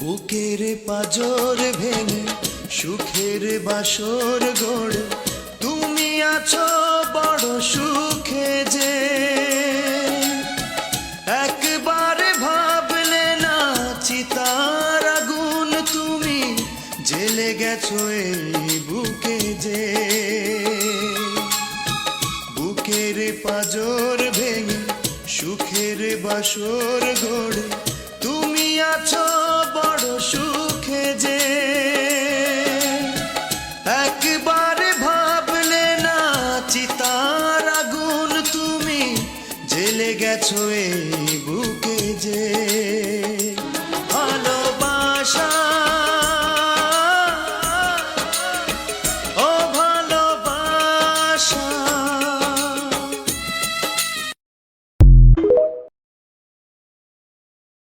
বুকের পাজর ভেঙে সুখের বাসর গড়ে তুমি আছো বড় সুখে যে একবার ভাবলে না চিতার আগুন তুমি জেলে গেছো এই বুকে যে বুকের পাজর ভেঙে সুখের বাসর গড়ে তুমি আছো বড় সুখে যে একবার ভাবলে না চিতার আগুন তুমি জেলে গেছো এই বুকে যে